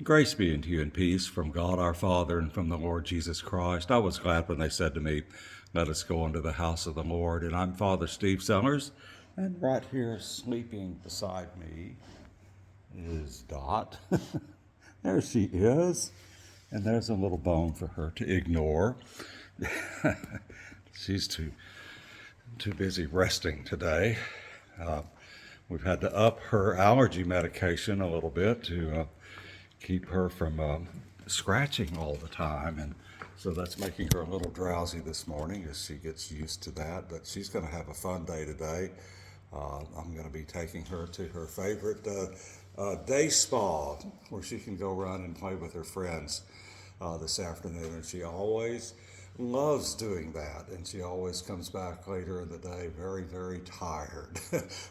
Grace be unto you and peace from God our Father and from the Lord Jesus Christ. I was glad when they said to me, let us go into the house of the Lord. And I'm Father Steve Sellers, and right here sleeping beside me is Dot. There she is. And there's a little bone for her to ignore. She's too busy resting today. We've had to up her allergy medication a little bit to keep her from scratching all the time, and so that's making her a little drowsy this morning as she gets used to that. But she's going to have a fun day today. I'm going to be taking her to her favorite day spa where she can go run and play with her friends this afternoon, and she always loves doing that, and she always comes back later in the day very, very tired.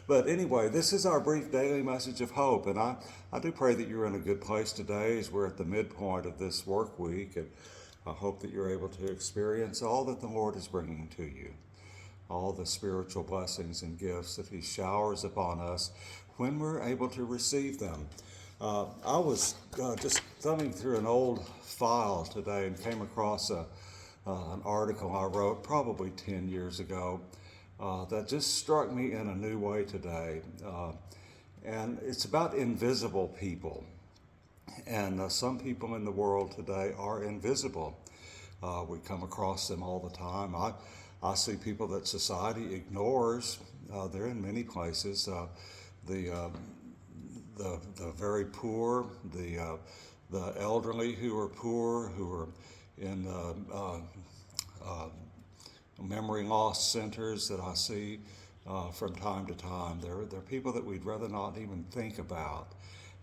But anyway, this is our brief daily message of hope, and I do pray that you're in a good place today as we're at the midpoint of this work week, and I hope that you're able to experience all that the Lord is bringing to you, all the spiritual blessings and gifts that He showers upon us when we're able to receive them. I was just thumbing through an old file today and came across an article I wrote probably 10 years ago that just struck me in a new way today. And it's about invisible people. And some people in the world today are invisible. We come across them all the time. I see people that society ignores. They're in many places. The very poor, the elderly who are poor, who are in memory loss centers that I see from time to time. They're people that we'd rather not even think about.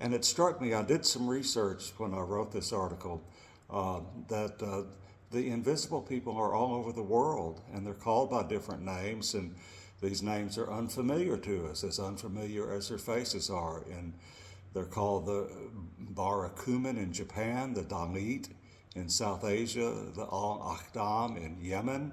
And it struck me, I did some research when I wrote this article, that the invisible people are all over the world, and they're called by different names, and these names are unfamiliar to us, as unfamiliar as their faces are. And they're called the Barakuman in Japan, the Dalit in South Asia, the Al-Akhdam in Yemen,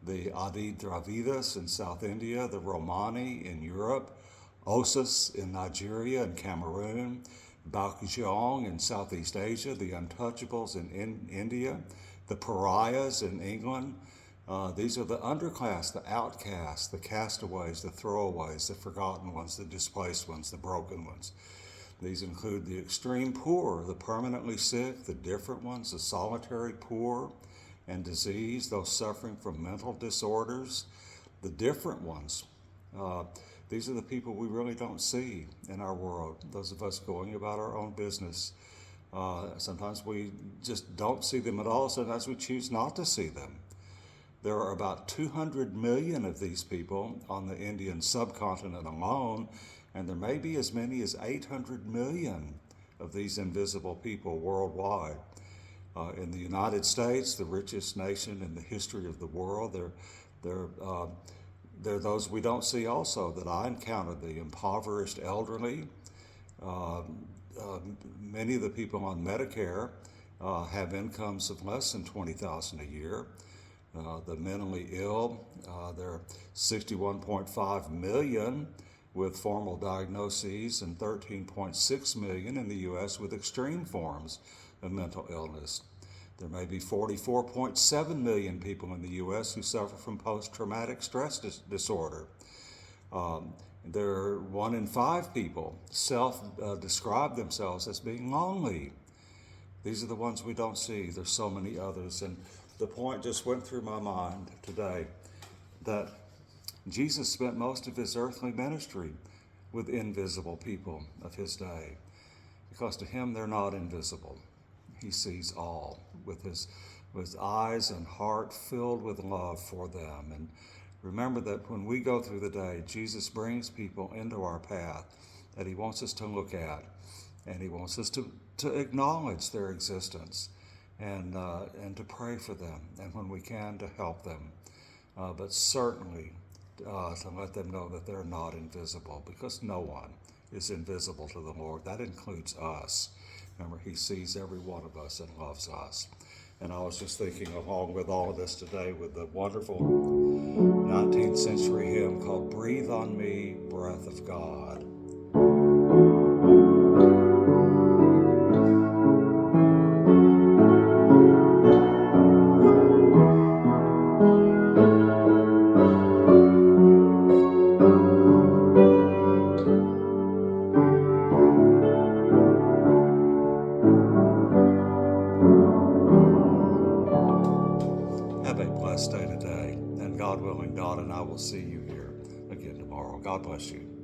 the Adi Dravidas in South India, the Romani in Europe, Osus in Nigeria and Cameroon, Baekjeong in Southeast Asia, the Untouchables in India, the Pariahs in England. These are the underclass, the outcasts, the castaways, the throwaways, the forgotten ones, the displaced ones, the broken ones. These include the extreme poor, the permanently sick, the different ones, the solitary poor and disease, those suffering from mental disorders, the different ones. These are the people we really don't see in our world, those of us going about our own business. Sometimes we just don't see them at all. Sometimes we choose not to see them. There are about 200 million of these people on the Indian subcontinent alone, and there may be as many as 800 million of these invisible people worldwide. In the United States, the richest nation in the history of the world, there are those we don't see also that I encounter, the impoverished elderly. Many of the people on Medicare have incomes of less than $20,000 a year. The mentally ill, there are 61.5 million with formal diagnoses and 13.6 million in the U.S. with extreme forms of mental illness. There may be 44.7 million people in the U.S. who suffer from post-traumatic stress disorder. There are 1 in 5 people describe themselves as being lonely. These are the ones we don't see. There's so many others. And the point just went through my mind today that Jesus spent most of his earthly ministry with invisible people of his day, because to him they're not invisible. He sees all with his eyes and heart filled with love for them. And remember that when we go through the day, Jesus brings people into our path that he wants us to look at, and he wants us to acknowledge their existence and to pray for them, and when we can, to help them. But certainly to let them know that they're not invisible, because no one is invisible to the Lord. That includes us. Remember, he sees every one of us and loves us. And I was just thinking, along with all of this today, with the wonderful 19th century hymn called "Breathe on Me, Breath of God." blessed day today. And God willing, Dot and I will see you here again tomorrow. God bless you.